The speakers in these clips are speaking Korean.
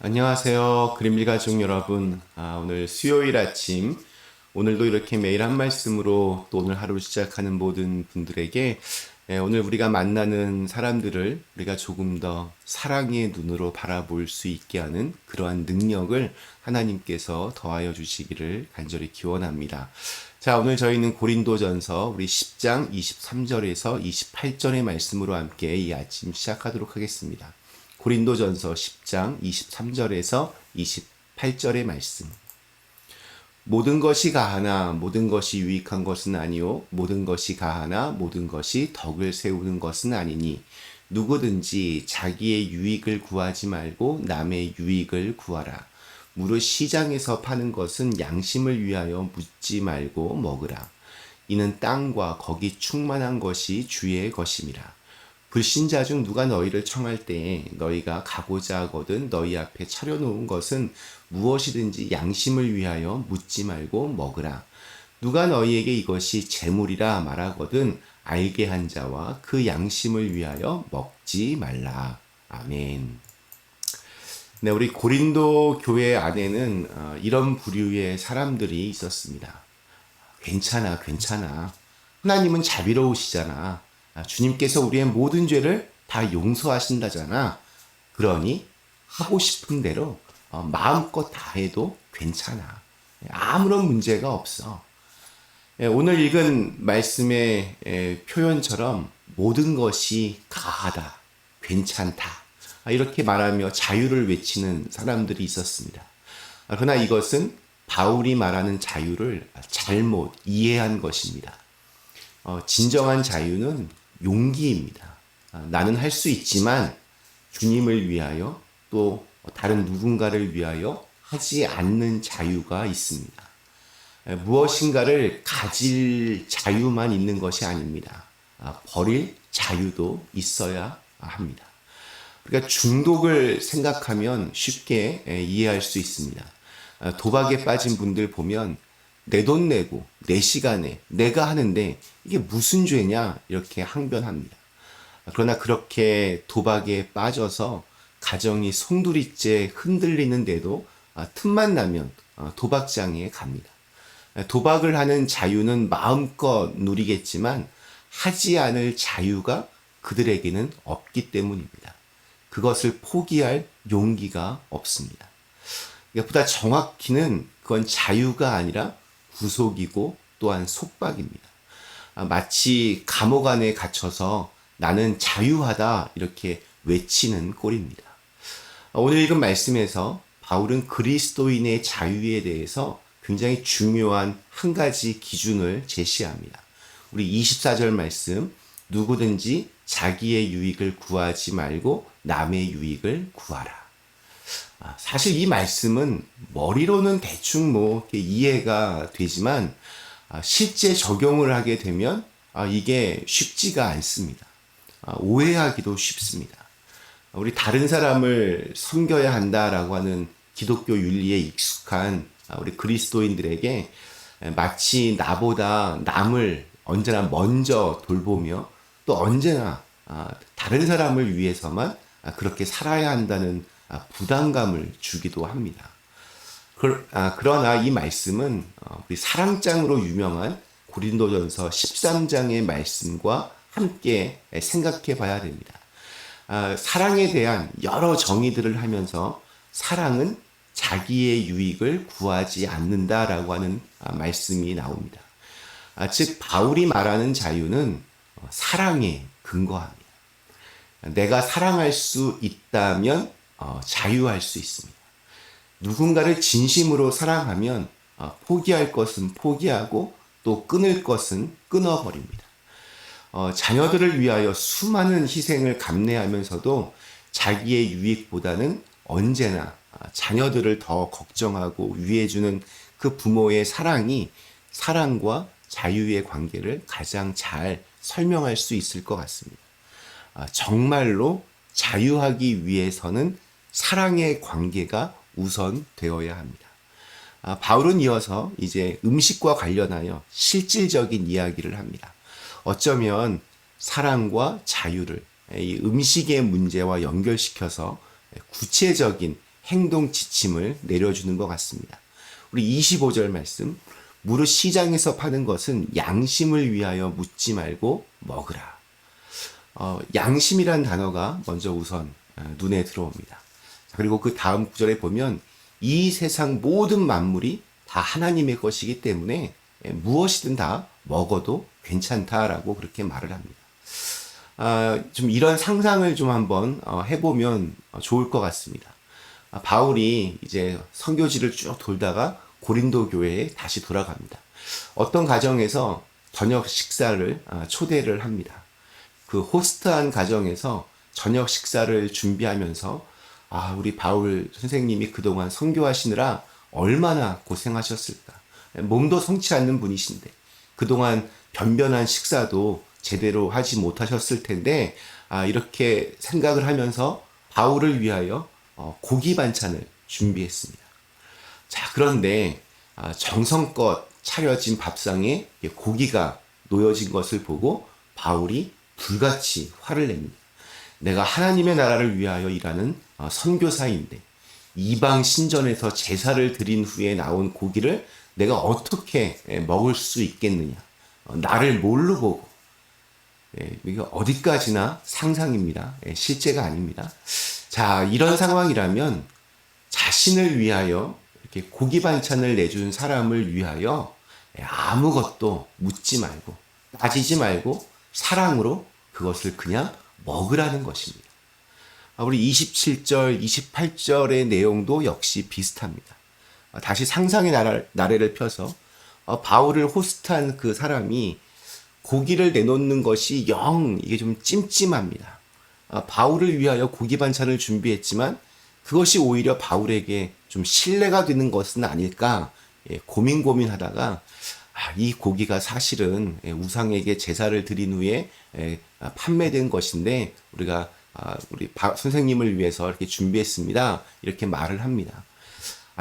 안녕하세요. 그림일 가족 여러분. 오늘 수요일 아침, 오늘도 이렇게 매일 한 말씀으로 또 오늘 하루를 시작하는 모든 분들에게 오늘 우리가 만나는 사람들을 우리가 조금 더 사랑의 눈으로 바라볼 수 있게 하는 그러한 능력을 하나님께서 더하여 주시기를 간절히 기원합니다. 자, 오늘 저희는 고린도전서 우리 10장 23절에서 28절의 말씀으로 함께 이 아침 시작하도록 하겠습니다. 고린도전서 10장 23절에서 28절의 말씀. 모든 것이 가하나 모든 것이 유익한 것은 아니요 모든 것이 가하나 모든 것이 덕을 세우는 것은 아니니 누구든지 자기의 유익을 구하지 말고 남의 유익을 구하라. 무릇 시장에서 파는 것은 양심을 위하여 묻지 말고 먹으라. 이는 땅과 거기 충만한 것이 주의 것임이라. 불신자 중 누가 너희를 청할 때에 너희가 가고자 하거든 너희 앞에 차려놓은 것은 무엇이든지 양심을 위하여 묻지 말고 먹으라. 누가 너희에게 이것이 재물이라 말하거든 알게 한 자와 그 양심을 위하여 먹지 말라. 아멘. 네, 우리 고린도 교회 안에는 이런 부류의 사람들이 있었습니다. 괜찮아, 괜찮아. 하나님은 자비로우시잖아. 주님께서 우리의 모든 죄를 다 용서하신다잖아. 그러니 하고 싶은 대로 마음껏 다 해도 괜찮아. 아무런 문제가 없어. 오늘 읽은 말씀의 표현처럼 모든 것이 가하다, 괜찮다. 이렇게 말하며 자유를 외치는 사람들이 있었습니다. 그러나 이것은 바울이 말하는 자유를 잘못 이해한 것입니다. 진정한 자유는 용기입니다. 나는 할 수 있지만 주님을 위하여 또 다른 누군가를 위하여 하지 않는 자유가 있습니다. 무엇인가를 가질 자유만 있는 것이 아닙니다. 버릴 자유도 있어야 합니다. 그러니까 중독을 생각하면 쉽게 이해할 수 있습니다. 도박에 빠진 분들 보면 내 돈 내고 내 시간에 내가 하는데 이게 무슨 죄냐 이렇게 항변합니다. 그러나 그렇게 도박에 빠져서 가정이 송두리째 흔들리는데도 틈만 나면 도박장에 갑니다. 도박을 하는 자유는 마음껏 누리겠지만 하지 않을 자유가 그들에게는 없기 때문입니다. 그것을 포기할 용기가 없습니다. 보다 정확히는 그건 자유가 아니라 구속이고 또한 속박입니다. 마치 감옥 안에 갇혀서 나는 자유하다 이렇게 외치는 꼴입니다. 오늘 읽은 말씀에서 바울은 그리스도인의 자유에 대해서 굉장히 중요한 한 가지 기준을 제시합니다. 우리 24절 말씀, 누구든지 자기의 유익을 구하지 말고 남의 유익을 구하라. 사실 이 말씀은 머리로는 대충 이해가 되지만 실제 적용을 하게 되면 이게 쉽지가 않습니다. 오해하기도 쉽습니다. 우리 다른 사람을 섬겨야 한다라고 하는 기독교 윤리에 익숙한 우리 그리스도인들에게 마치 나보다 남을 언제나 먼저 돌보며 또 언제나 다른 사람을 위해서만 그렇게 살아야 한다는 부담감을 주기도 합니다. 그러나 이 말씀은 우리 사랑장으로 유명한 고린도전서 13장의 말씀과 함께 생각해 봐야 됩니다. 사랑에 대한 여러 정의들을 하면서 사랑은 자기의 유익을 구하지 않는다라고 하는 말씀이 나옵니다. 즉 바울이 말하는 자유는 사랑에 근거합니다. 내가 사랑할 수 있다면 자유할 수 있습니다. 누군가를 진심으로 사랑하면 포기할 것은 포기하고 또 끊을 것은 끊어버립니다. 자녀들을 위하여 수많은 희생을 감내하면서도 자기의 유익보다는 언제나 자녀들을 더 걱정하고 위해주는 그 부모의 사랑이 사랑과 자유의 관계를 가장 잘 설명할 수 있을 것 같습니다. 정말로 자유하기 위해서는 사랑의 관계가 우선 되어야 합니다. 바울은 이어서 이제 음식과 관련하여 실질적인 이야기를 합니다. 어쩌면 사랑과 자유를 이 음식의 문제와 연결시켜서 구체적인 행동 지침을 내려주는 것 같습니다. 우리 25절 말씀, 무릇 시장에서 파는 것은 양심을 위하여 묻지 말고 먹으라. 양심이란 단어가 먼저 우선 눈에 들어옵니다. 그리고 그 다음 구절에 보면 이 세상 모든 만물이 다 하나님의 것이기 때문에 무엇이든 다 먹어도 괜찮다라고 그렇게 말을 합니다. 좀 이런 상상을 좀 한번 해보면 좋을 것 같습니다. 바울이 이제 선교지를 쭉 돌다가 고린도 교회에 다시 돌아갑니다. 어떤 가정에서 저녁 식사를 초대를 합니다. 그 호스트한 가정에서 저녁 식사를 준비하면서 우리 바울 선생님이 그동안 선교하시느라 얼마나 고생하셨을까. 몸도 성치 않는 분이신데 그동안 변변한 식사도 제대로 하지 못하셨을 텐데 이렇게 생각을 하면서 바울을 위하여 고기 반찬을 준비했습니다. 자, 그런데 정성껏 차려진 밥상에 고기가 놓여진 것을 보고 바울이 불같이 화를 냅니다. 내가 하나님의 나라를 위하여 일하는 선교사인데 이방 신전에서 제사를 드린 후에 나온 고기를 내가 어떻게 먹을 수 있겠느냐. 나를 뭘로 보고. 이게 어디까지나 상상입니다. 실제가 아닙니다. 자, 이런 상황이라면 자신을 위하여 이렇게 고기 반찬을 내준 사람을 위하여 아무것도 묻지 말고 따지지 말고 사랑으로 그것을 그냥 먹으라는 것입니다. 우리 27절, 28절의 내용도 역시 비슷합니다. 다시 상상의 나래를 펴서 바울을 호스트한 그 사람이 고기를 내놓는 것이 이게 좀 찜찜합니다. 바울을 위하여 고기 반찬을 준비했지만 그것이 오히려 바울에게 좀 신뢰가 되는 것은 아닐까 고민하다가 이 고기가 사실은 우상에게 제사를 드린 후에 판매된 것인데 우리가 우리 선생님을 위해서 이렇게 준비했습니다. 이렇게 말을 합니다.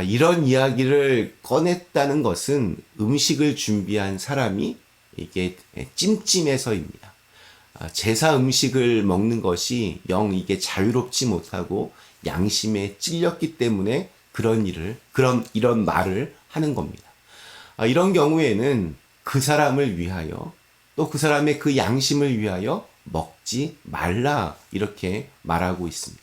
이런 이야기를 꺼냈다는 것은 음식을 준비한 사람이 이게 찜찜해서입니다. 제사 음식을 먹는 것이 이게 자유롭지 못하고 양심에 찔렸기 때문에 이런 말을 하는 겁니다. 이런 경우에는 그 사람을 위하여 또 그 사람의 그 양심을 위하여 먹지 말라 이렇게 말하고 있습니다.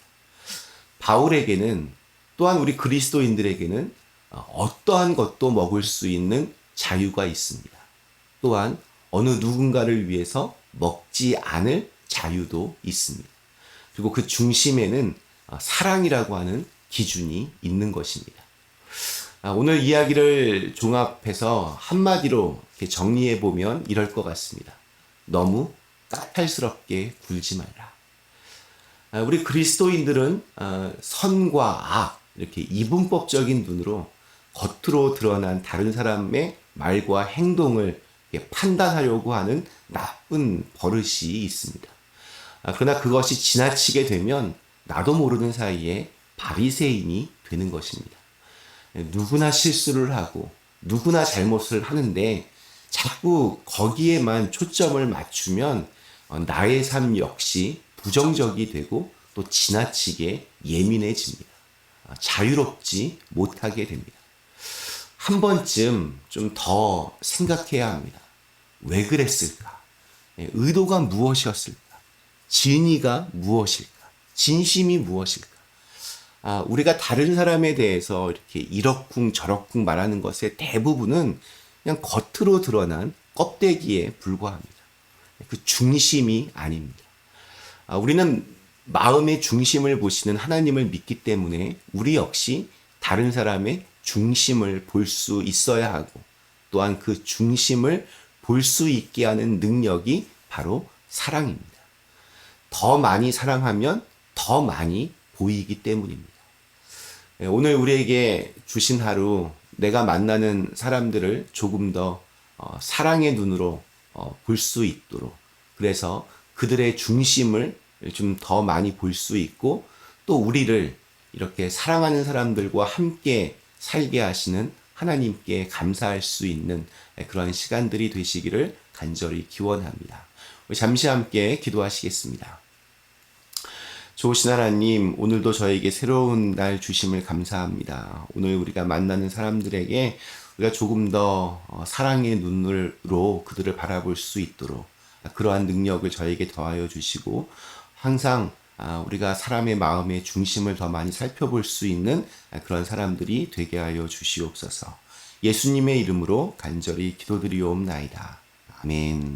바울에게는 또한 우리 그리스도인들에게는 어떠한 것도 먹을 수 있는 자유가 있습니다. 또한 어느 누군가를 위해서 먹지 않을 자유도 있습니다. 그리고 그 중심에는 사랑이라고 하는 기준이 있는 것입니다. 오늘 이야기를 종합해서 한마디로 이렇게 정리해 보면 이럴 것 같습니다. 너무 까탈스럽게 굴지 말라. 우리 그리스도인들은 선과 악 이렇게 이분법적인 눈으로 겉으로 드러난 다른 사람의 말과 행동을 판단하려고 하는 나쁜 버릇이 있습니다. 그러나 그것이 지나치게 되면 나도 모르는 사이에 바리새인이 되는 것입니다. 누구나 실수를 하고 누구나 잘못을 하는데 자꾸 거기에만 초점을 맞추면 나의 삶 역시 부정적이 되고 또 지나치게 예민해집니다. 자유롭지 못하게 됩니다. 한 번쯤 좀 더 생각해야 합니다. 왜 그랬을까? 의도가 무엇이었을까? 진의가 무엇일까? 진심이 무엇일까? 우리가 다른 사람에 대해서 이렇게 이러쿵 저러쿵 말하는 것의 대부분은 그냥 겉으로 드러난 껍데기에 불과합니다. 그 중심이 아닙니다. 우리는 마음의 중심을 보시는 하나님을 믿기 때문에 우리 역시 다른 사람의 중심을 볼 수 있어야 하고 또한 그 중심을 볼 수 있게 하는 능력이 바로 사랑입니다. 더 많이 사랑하면 더 많이 보이기 때문입니다. 오늘 우리에게 주신 하루 내가 만나는 사람들을 조금 더 사랑의 눈으로 볼 수 있도록 그래서 그들의 중심을 좀 더 많이 볼 수 있고 또 우리를 이렇게 사랑하는 사람들과 함께 살게 하시는 하나님께 감사할 수 있는 그런 시간들이 되시기를 간절히 기원합니다. 우리 잠시 함께 기도하시겠습니다. 좋으신 하나님, 오늘도 저에게 새로운 날 주심을 감사합니다. 오늘 우리가 만나는 사람들에게 우리가 조금 더 사랑의 눈으로 그들을 바라볼 수 있도록 그러한 능력을 저에게 더하여 주시고 항상 우리가 사람의 마음의 중심을 더 많이 살펴볼 수 있는 그런 사람들이 되게 하여 주시옵소서. 예수님의 이름으로 간절히 기도드리옵나이다. 아멘.